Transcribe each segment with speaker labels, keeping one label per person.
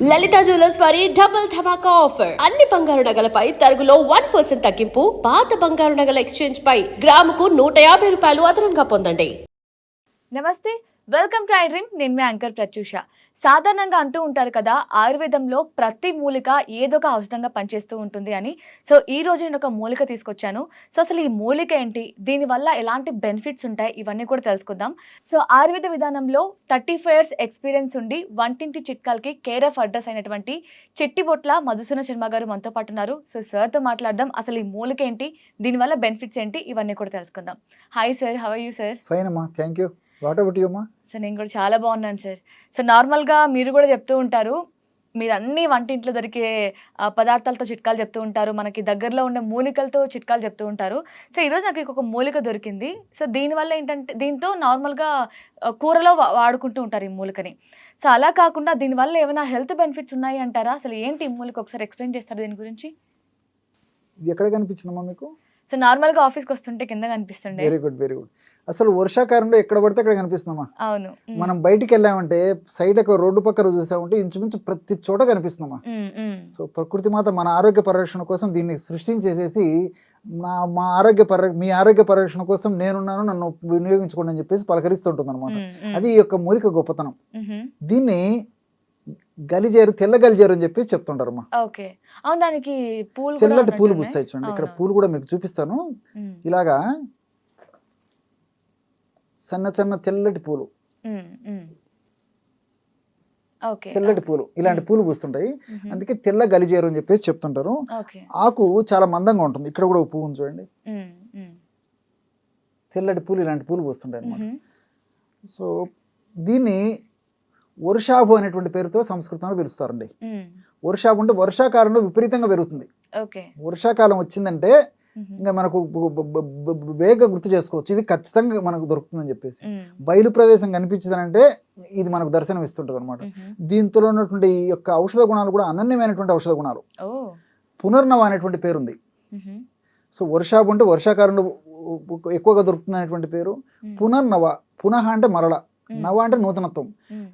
Speaker 1: లలిత jewellers వారి double ధమాకా offer. అన్ని బంగారు నగలపై తరుగులో 1% తగ్గింపు. పాత బంగారు నగల ఎక్స్చేంజ్ పై గ్రాముకు 150 రూపాయలు అదనంగా పొందండి.
Speaker 2: నమస్తే, వెల్కమ్ టు ఐ డ్రీమ్. నేను మీ యాంకర్ ప్రత్యూష. సాధారణంగా అంటూ ఉంటారు కదా, ఆయుర్వేదంలో ప్రతి మూలిక ఏదో ఒక ఔషధంగా పనిచేస్తూ ఉంటుంది అని. సో ఈ రోజు నేను ఒక మూలిక తీసుకొచ్చాను. సో అసలు ఈ మూలిక ఏంటి, దీనివల్ల ఎలాంటి బెనిఫిట్స్ ఉంటాయి, ఇవన్నీ కూడా తెలుసుకుందాం. సో ఆయుర్వేద విధానంలో 35 years ఎక్స్పీరియన్స్ ఉండి వంటింటి చిట్కాలకి కేర్ ఆఫ్ అడ్రస్ అయినటువంటి చెట్టిబొట్ల మధుసూదన శర్మ గారు మనతో పాటు ఉన్నారు. సో సార్తో మాట్లాడదాం, అసలు ఈ మూలిక ఏంటి, దీనివల్ల బెనిఫిట్స్ ఏంటి, ఇవన్నీ కూడా తెలుసుకుందాం. Hi sir, how are you sir?
Speaker 3: Fine అమ్మా, thank you. What about you అమ్మా?
Speaker 2: సో నేను కూడా చాలా బాగున్నాను సార్. సో నార్మల్గా మీరు కూడా చెప్తూ ఉంటారు, మీరు అన్ని వంటింట్లో దొరికే పదార్థాలతో చిట్కాలు చెప్తూ ఉంటారు, మనకి దగ్గరలో ఉండే మూలికలతో చిట్కాలు చెప్తూ ఉంటారు. సో ఈరోజు నాకు ఒక మూలిక దొరికింది. సో దీనివల్ల ఏంటంటే, దీంతో నార్మల్గా కూరలో వాడుకుంటూ ఉంటారు ఈ మూలికని. సో అలా కాకుండా దీనివల్ల ఏమైనా హెల్త్ బెనిఫిట్స్ ఉన్నాయి అంటారా? అసలు ఏంటి ఈ మూలిక, ఒకసారి ఎక్స్ప్లెయిన్ చేస్తారు దీని గురించి?
Speaker 3: ఇది ఎక్కడ కనిపించిందమ్మా మీకు?
Speaker 2: సో నార్మల్గా ఆఫీస్కి వస్తుంటే కింద కనిపిస్తుండే.
Speaker 3: Very good, very good. అసలు వర్షాకాలంలో ఎక్కడ పడితే అక్కడ కనిపిస్తుందమ్మా.
Speaker 2: అవును.
Speaker 3: మనం బయటికి వెళ్ళామంటే సైడ్ ఒక రోడ్డు పక్కన చూసామంటే ఇంచుమించు ప్రతి చోట కనిపిస్తుందమ్మా. సో ప్రకృతి మాత మన ఆరోగ్య పరిరక్షణ కోసం దీన్ని సృష్టించేసేసి మీ ఆరోగ్య పరిరక్షణ కోసం నేనున్నాను, నన్ను వినియోగించుకోండి అని చెప్పేసి పలకరిస్తుంటుంది అనమాట. అది ఈ యొక్క మూలిక గొప్పతనం. దీన్ని గలిజేరు, తెల్ల గలిజేరు అని చెప్పేసి చెప్తుంటారమ్మా.
Speaker 2: దానికి
Speaker 3: తెల్లటి పూలు పూస్తాయి చూడండి. ఇక్కడ పూలు కూడా మీకు చూపిస్తాను. ఇలాగా సన్న సన్న తెల్లటి పూలు, తెల్లటి పూలు, ఇలాంటి పూలు పూస్తుంటాయి. అందుకే తెల్ల గలిజేరు అని చెప్పేసి చెప్తుంటారు. ఆకు చాలా మందంగా ఉంటుంది. ఇక్కడ కూడా ఒక పువ్వు ఉంది చూడండి, తెల్లటి పూలు, ఇలాంటి పూలు పూస్తుంటాయి అన్నమాట. సో దీన్ని వర్షాభు అనేటువంటి పేరుతో సంస్కృతంలో పిలుస్తారండి. వర్షాభు అంటే వర్షాకాలంలో విపరీతంగా పెరుగుతుంది. వర్షాకాలం వచ్చిందంటే ఇంకా మనకు వేగంగా గుర్తు చేసుకోవచ్చు, ఇది ఖచ్చితంగా మనకు దొరుకుతుందని చెప్పేసి. బయలు ప్రదేశం కనిపించిందంటే ఇది మనకు దర్శనం ఇస్తుంటది అనమాట. దీంతో ఉన్నటువంటి ఈ యొక్క ఔషధ గుణాలు కూడా అనన్యమైనటువంటి ఔషధ గుణాలు. పునర్నవ అనేటువంటి పేరుంది. సో వర్షాభు అంటే వర్షాకాలంలో ఎక్కువగా దొరుకుతుంది అనేటువంటి పేరు. పునర్నవ, పునః అంటే మరల, నవ అంటే నూతనత్వం.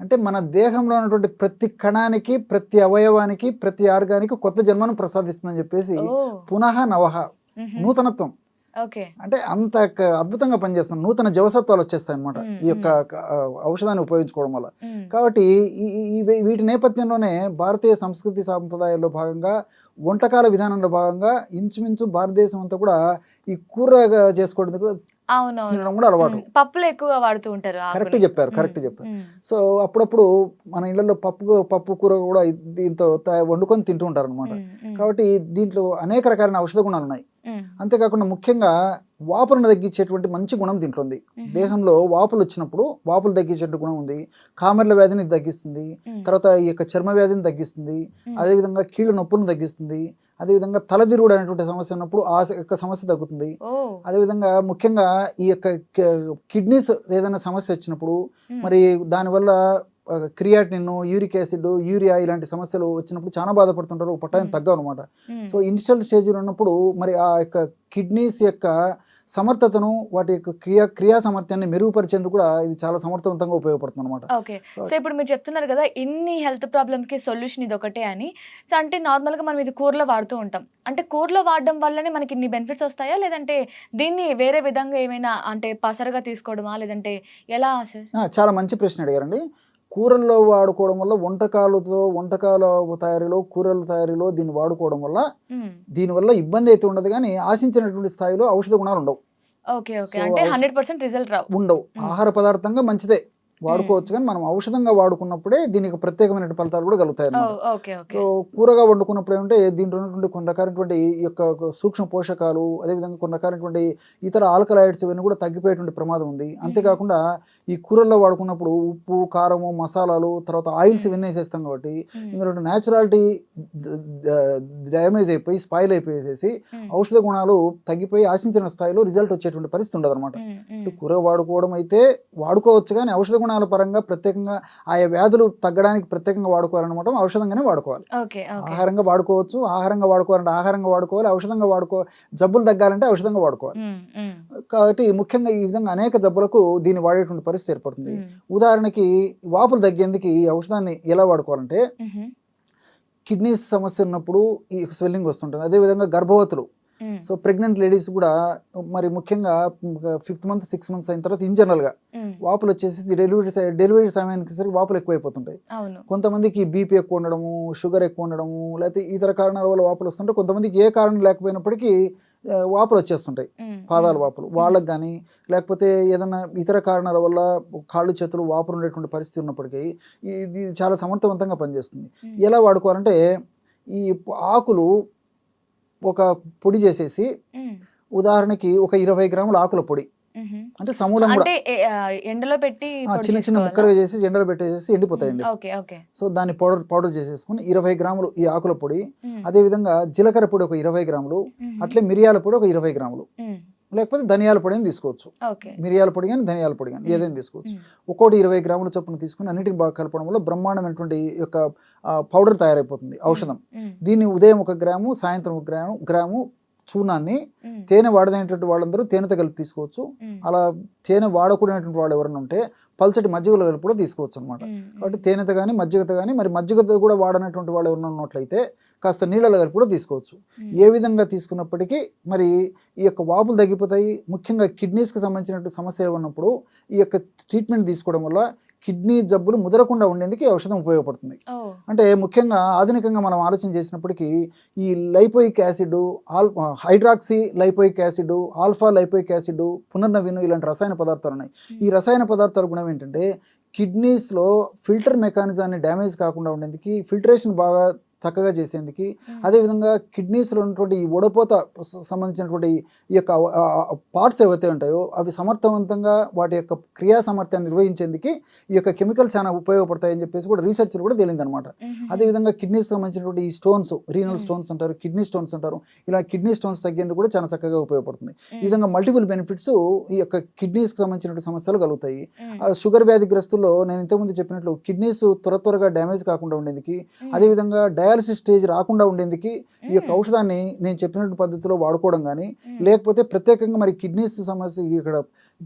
Speaker 3: అంటే మన దేహంలో ఉన్నటువంటి ప్రతి కణానికి, ప్రతి అవయవానికి, ప్రతి ఆర్గానికి కొత్త జన్మను ప్రసాదిస్తుందని చెప్పేసి పునః నవః, నూతనత్వం. అంటే అంత అద్భుతంగా పనిచేస్తుంది. నూతన జవసత్వాలు వచ్చేస్తాయి అనమాట ఈ యొక్క ఔషధాన్ని ఉపయోగించుకోవడం వల్ల. కాబట్టి వీటి నేపథ్యంలోనే భారతీయ సంస్కృతి సాంప్రదాయాల్లో భాగంగా, వంటకాల విధానంలో భాగంగా ఇంచుమించు భారతదేశం అంతా కూడా ఈ కూర చేసుకోవడం కూడా అలవాటు.
Speaker 2: పప్పులు ఎక్కువగా వాడుతూ ఉంటారు.
Speaker 3: కరెక్ట్ చెప్పారు. సో అప్పుడప్పుడు మన ఇళ్లలో పప్పు కూర కూడా దీంతో వండుకొని తింటూ ఉంటారు అనమాట. కాబట్టి దీంట్లో అనేక రకాలైన ఔషధ గుణాలు ఉన్నాయి. అంతేకాకుండా ముఖ్యంగా వాపులను తగ్గించేటువంటి మంచి గుణం దీంట్లో ఉంది. దేహంలో వాపులు వచ్చినప్పుడు వాపులు తగ్గించే గుణం ఉంది. కామెర్ల వ్యాధిని తగ్గిస్తుంది. తర్వాత ఈ యొక్క చర్మ వ్యాధిని తగ్గిస్తుంది. అదేవిధంగా కీళ్ళ నొప్పులను తగ్గిస్తుంది. అదేవిధంగా తలదిరుగుడు అనేటువంటి సమస్య ఉన్నప్పుడు ఆ యొక్క సమస్య తగ్గుతుంది. అదేవిధంగా ముఖ్యంగా ఈ యొక్క కిడ్నీస్ ఏదైనా సమస్య వచ్చినప్పుడు, మరి దానివల్ల క్రియాటినిన్, యూరిక్ యాసిడ్, యూరియా ఇలాంటి సమస్యలు వచ్చినప్పుడు చాలా బాధపడుతుంటారు. ఒక టైం తగ్గవు అనమాట. సో ఇనిషియల్ స్టేజ్లో ఉన్నప్పుడు మరి ఆ యొక్క కిడ్నీస్ యొక్క సమర్థతను, వాటి యొక్క క్రియా సామర్థ్యాన్ని మెరుగుపరిచేందుకు కూడా ఇది చాలా సమర్థవంతంగా ఉపయోగపడుతుంది అనమాట.
Speaker 2: ఓకే. సో ఇప్పుడు మీరు చెప్తున్నారు కదా, ఇన్ని హెల్త్ ప్రాబ్లమ్కి సొల్యూషన్ ఇది ఒకటే అని. సో అంటే నార్మల్గా మనం ఇది కూరలో వాడుతూ ఉంటాం. అంటే కూరలో వాడడం వల్లనే మనకి ఇన్ని బెనిఫిట్స్ వస్తాయా, లేదంటే దీన్ని వేరే విధంగా ఏమైనా అంటే పసరుగా తీసుకోవడమా, లేదంటే ఎలా సార్?
Speaker 3: చాలా మంచి ప్రశ్న అడిగారండి. కూరల్లో వాడుకోవడం వల్ల, వంటకాల తయారీలో, కూరల తయారీలో దీన్ని వాడుకోవడం వల్ల దీనివల్ల ఇబ్బంది అయితే ఉండదు, కానీ ఆశించినటువంటి స్థాయిలో ఔషధ గుణాలు ఉండవు.
Speaker 2: అంటే 100% రిజల్ట్
Speaker 3: ఉండవు. ఆహార పదార్థంగా మంచిదే, వాడుకోవచ్చు, కానీ మనం ఔషధంగా వాడుకున్నప్పుడే దీనికి ప్రత్యేకమైన ఫలితాలు కూడా కలుగుతాయి. సో కూరగా వండుకున్నప్పుడు ఏమంటే దీంట్లో ఉన్నటువంటి కొన్ని రకాలైనటువంటి ఈ యొక్క సూక్ష్మ పోషకాలు, అదేవిధంగా కొన్ని రకాలైనటువంటి ఇతర ఆల్కలాయిడ్స్ ఇవన్నీ కూడా తగ్గిపోయేటువంటి ప్రమాదం ఉంది. అంతేకాకుండా ఈ కూరల్లో వాడుకున్నప్పుడు ఉప్పు, కారము, మసాలాలు, తర్వాత ఆయిల్స్ ఇవన్నీ వేసేస్తాం కాబట్టి ఇందులో న్యాచురాలిటీ డ్యామేజ్ అయిపోయి, స్పాయిల్ అయిపోయేసేసి ఔషధ గుణాలు తగ్గిపోయి ఆశించిన స్థాయిలో రిజల్ట్ వచ్చేటువంటి పరిస్థితి ఉండదు అనమాట. కూర వాడుకోవడం అయితే వాడుకోవచ్చు, కానీ ఔషధ గుణాల పరంగా ప్రత్యేకంగా ఆయా వ్యాధులు తగ్గడానికి ప్రత్యేకంగా వాడుకోవాలన్నమాట. ఔషధంగానే వాడుకోవాలి. ఆహారంగా వాడుకోవచ్చు, ఆహారంగా వాడుకోవాలంటే ఆహారంగా వాడుకోవాలి, ఔషధంగా జబ్బులు తగ్గాలంటే ఔషధంగా వాడుకోవాలి. కాబట్టి ముఖ్యంగా ఈ విధంగా అనేక జబ్బులకు దీన్ని వాడేటువంటి పరిస్థితి ఏర్పడుతుంది. ఉదాహరణకి వాపులు తగ్గేందుకు ఈ ఔషధాన్ని ఎలా వాడుకోవాలంటే, కిడ్నీస్ సమస్య ఉన్నప్పుడు ఈ స్వెల్లింగ్ వస్తుంటుంది. అదేవిధంగా గర్భవతులు, సో ప్రెగ్నెంట్ లేడీస్ కూడా మరి ముఖ్యంగా 5th month 6 months అయిన తర్వాత ఇన్ జనరల్గా వాపులు వచ్చేసి డెలివరీ సమయానికి సరికి వాపులు ఎక్కువైపోతుంటాయి. కొంతమందికి బీపీ ఎక్కువ ఉండడము, షుగర్ ఎక్కువ ఉండడము, లేకపోతే ఇతర కారణాల వల్ల వాపులు వస్తుంటాయి. కొంతమందికి ఏ కారణం లేకపోయినప్పటికీ వాపులు వచ్చేస్తుంటాయి, పాదాల వాపులు. వాళ్ళకి కానీ లేకపోతే ఏదైనా ఇతర కారణాల వల్ల కాళ్ళు చేతులు వాపులు ఉండేటువంటి పరిస్థితి ఉన్నప్పటికీ ఇది చాలా సమర్థవంతంగా పనిచేస్తుంది. ఎలా వాడుకోవాలంటే ఈ ఆకులు ఒక పొడి చేసేసి, ఉదాహరణకి ఒక 20 గ్రాముల ఆకుల పొడి, అంటే సమూలం కూడా
Speaker 2: ఎండలో పెట్టి
Speaker 3: చిన్న చిన్న ముక్కలుగా చేసి ఎండలో పెట్టేసి ఎండిపోతాయండి. సో దాన్ని పౌడర్ చేసేసుకుని 20 గ్రాములు ఈ ఆకుల పొడి, అదే విధంగా జీలకర్ర పొడి ఒక 20 గ్రాములు, అట్లే మిరియాల పొడి ఒక 20 గ్రాములు, లేకపోతే ధనియాల పొడి అని తీసుకోవచ్చు. మిరియాల పొడి కానీ ధనియాల పొడి కానీ ఏదైనా తీసుకోవచ్చు. ఒక్కోటి 20 గ్రాముల చొప్పున తీసుకుని అన్నిటిని బాగా కలపడం వల్ల బ్రహ్మాండమైనటువంటి యొక్క పౌడర్ తయారైపోతుంది, ఔషధం. దీన్ని ఉదయం 1 గ్రాము, సాయంత్రం 1 గ్రాము చూర్ణాన్ని, తేనె వాడదైనటువంటి వాళ్ళందరూ తేనెతో కలిపి తీసుకోవచ్చు. అలా తేనె వాడకూడనటువంటి వాళ్ళు ఎవరైనా ఉంటే పల్చటి మజ్జిగలో కలిపి కూడా తీసుకోవచ్చు అనమాట. కాబట్టి తేనెతో కానీ మజ్జిగతో కానీ, మరి మజ్జిగతో కూడా వాడనటువంటి వాళ్ళు ఎవరైనా ఉన్నట్లయితే కాస్త నీళ్ళలో కలిపి కూడా తీసుకోవచ్చు. ఏ విధంగా తీసుకున్నప్పటికీ మరి ఈ యొక్క వాపులు తగ్గిపోతాయి. ముఖ్యంగా కిడ్నీస్కి సంబంధించినటువంటి సమస్యలు ఉన్నప్పుడు ఈ యొక్క ట్రీట్మెంట్ తీసుకోవడం వల్ల కిడ్నీ జబ్బులు ముదరకుండా ఉండేందుకు ఈ ఔషధం ఉపయోగపడుతుంది. అంటే ముఖ్యంగా ఆధునికంగా మనం ఆలోచన చేసినప్పటికీ ఈ lipoic acid, hydroxy lipoic acid, alpha lipoic acid, పునర్నవీను ఇలాంటి రసాయన పదార్థాలు ఉన్నాయి. ఈ రసాయన పదార్థాల గుణం ఏంటంటే కిడ్నీస్లో ఫిల్టర్ మెకానిజాన్ని డ్యామేజ్ కాకుండా ఉండేందుకు, ఫిల్టరేషన్ బాగా చక్కగా చేసేందుకు, అదేవిధంగా కిడ్నీస్లో ఉన్నటువంటి ఈ వడపోత సంబంధించినటువంటి ఈ యొక్క పార్ట్స్ ఏవైతే ఉంటాయో అవి సమర్థవంతంగా వాటి యొక్క క్రియా సామర్థ్యాన్ని నిర్వహించేందుకు ఈ యొక్క కెమికల్స్ చాలా ఉపయోగపడతాయని చెప్పేసి కూడా రీసెర్చ్ కూడా తేలిందనమాట. అదేవిధంగా కిడ్నీస్ సంబంధించినటువంటి ఈ స్టోన్స్, రీనల్ స్టోన్స్ అంటారు, కిడ్నీ స్టోన్స్ అంటారు, ఇలా కిడ్నీ స్టోన్స్ తగ్గేందుకు కూడా చాలా చక్కగా ఉపయోగపడుతుంది. ఈ విధంగా మల్టిపుల్ బెనిఫిట్స్ ఈ యొక్క కిడ్నీస్కి సంబంధించినటువంటి సమస్యలు కలుగుతాయి. షుగర్ వ్యాధిగ్రస్తుల్లో నేను ఇంతకుముందు చెప్పినట్లు కిడ్నీస్ త్వరగా డ్యామేజ్ కాకుండా ఉండేందుకు, అదేవిధంగా డయాలసిస్ స్టేజ్ రాకుండా ఉండేందుకు ఈ యొక్క ఔషధాన్ని నేను చెప్పినటువంటి పద్ధతిలో వాడుకోవడం కానీ, లేకపోతే ప్రత్యేకంగా మరి కిడ్నీస్ సమస్య, ఇక్కడ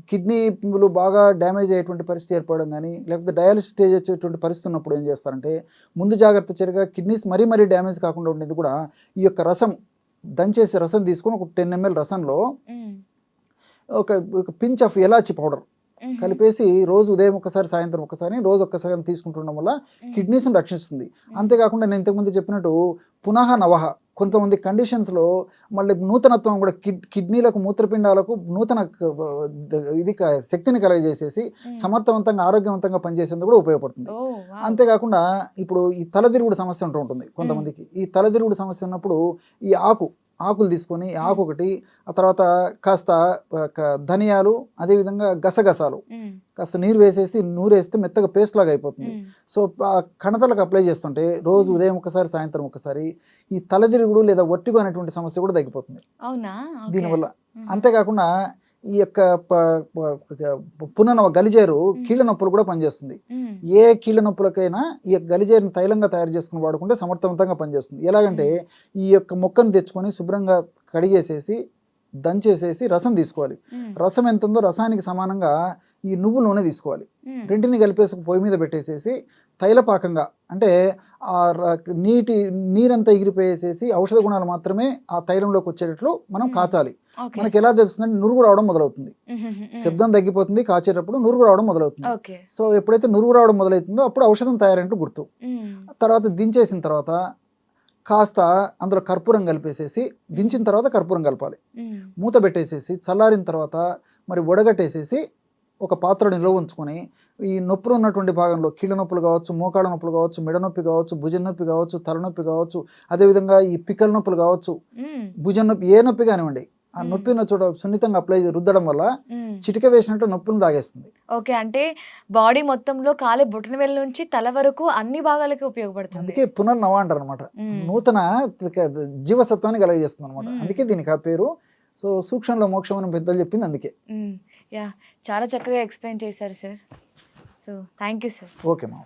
Speaker 3: కిడ్నీలు బాగా డ్యామేజ్ అయ్యేటువంటి పరిస్థితి ఏర్పడడం కానీ, లేకపోతే డయాలసిస్ స్టేజ్ వచ్చేటువంటి పరిస్థితి ఉన్నప్పుడు ఏం చేస్తారంటే ముందు జాగ్రత్త చర్యగా కిడ్నీస్ మరీ డ్యామేజ్ కాకుండా ఉండేది కూడా ఈ యొక్క రసం, దంచేసి రసం తీసుకొని ఒక 10 ml రసంలో ఒక పించ్ ఆఫ్ ఎలాచి పౌడర్ కలిపేసి రోజు ఉదయం ఒకసారి, సాయంత్రం ఒకసారి, రోజు ఒక్కసారి తీసుకుంటుండడం వల్ల కిడ్నీస్ని రక్షిస్తుంది. అంతేకాకుండా నేను ఇంతకుముందు చెప్పినట్టు పునః నవహ, కొంతమంది కండిషన్స్లో మళ్ళీ నూతనత్వం కూడా, కిడ్నీలకు మూత్రపిండాలకు నూతన ఇది శక్తిని కలగజేసేసి సమర్థవంతంగా ఆరోగ్యవంతంగా పనిచేసేందుకు కూడా ఉపయోగపడుతుంది. అంతేకాకుండా ఇప్పుడు ఈ తలదిరుగుడు సమస్య ఉంటుంది కొంతమందికి. ఈ తలదిరుగుడు సమస్య ఉన్నప్పుడు ఈ ఆకులు తీసుకొని, ఆకు ఒకటి, ఆ తర్వాత కాస్త ధనియాలు, అదేవిధంగా గసగసాలు కాస్త నీరు వేసేసి నూరేస్తే మెత్తగా పేస్ట్ లాగా అయిపోతుంది. సో ఆ కణతలకు అప్లై చేస్తుంటే రోజు ఉదయం ఒకసారి, సాయంత్రం ఒకసారి ఈ తలదిరుగుడు లేదా వర్టిగో అనేటువంటి సమస్య కూడా తగ్గిపోతుంది దీనివల్ల. అంతేకాకుండా ఈ యొక్క పునః గలిజేరు కీళ్ళ నొప్పులు కూడా పనిచేస్తుంది. ఏ కీళ్ళ నొప్పులకైనా ఈ యొక్క గలిజేరుని తైలంగా తయారు చేసుకుని వాడుకుంటే సమర్థవంతంగా పనిచేస్తుంది. ఎలాగంటే ఈ యొక్క మొక్కను తెచ్చుకొని శుభ్రంగా కడిగేసేసి దంచేసేసి రసం తీసుకోవాలి. రసం ఎంత ఉందో రసానికి సమానంగా ఈ నువ్వు నూనె తీసుకోవాలి. రెంటిని కలిపేసి పొయ్యి మీద పెట్టేసేసి తైలపాకంగా, అంటే ఆ నీరంతా ఎగిరిపోయేసేసి ఔషధ గుణాలు మాత్రమే ఆ తైలంలోకి వచ్చేటట్లు మనం కాచాలి. మనకి ఎలా తెలుస్తుందంటే నురుగు రావడం మొదలవుతుంది, శబ్దం తగ్గిపోతుంది, కాచేటప్పుడు నురుగు రావడం మొదలవుతుంది. సో ఎప్పుడైతే నురుగు రావడం మొదలవుతుందో అప్పుడు ఔషధం తయారైనట్టు గుర్తు. తర్వాత దించేసిన తర్వాత కాస్త అందులో కర్పూరం కలిపేసేసి, దించిన తర్వాత కర్పూరం కలపాలి, మూత పెట్టేసేసి చల్లారిన తర్వాత మరి వడగట్టేసేసి ఒక పాత్ర నిల్వ ఉంచుకొని ఈ నొప్పులు ఉన్నటువంటి భాగంలో కీళ్ళ నొప్పులు కావచ్చు, మోకాళ్ళ నొప్పులు కావచ్చు, మెడ నొప్పి కావచ్చు, భుజం నొప్పి కావచ్చు, తలనొప్పి కావచ్చు, అదేవిధంగా ఈ పిక్కల నొప్పులు కావచ్చు, భుజం నొప్పి, ఏ నొప్పి కానివ్వండి, ఆ నొప్పి ఉన్న చోట సున్నితంగా అప్లై రుద్దడం వల్ల చిటిక వేసినట్టు నొప్పిని తాగేస్తుంది.
Speaker 2: ఓకే, అంటే బాడీ మొత్తంలో కాలి బొటన వేలు నుంచి తల వరకు అన్ని భాగాలకి ఉపయోగపడుతుంది.
Speaker 3: అందుకే పునర్నవ అంటారు అనమాట, నూతన జీవసత్వాన్ని కలగజేస్తుంది అనమాట. అందుకే దీనికి ఆ పేరు. సో సూక్ష్మంలో మోక్షం అని పెద్దలు చెప్పింది అందుకే.
Speaker 2: చాలా చక్కగా ఎక్స్ప్లెయిన్ చేశారు sir. So thank you sir.
Speaker 3: Okay మా.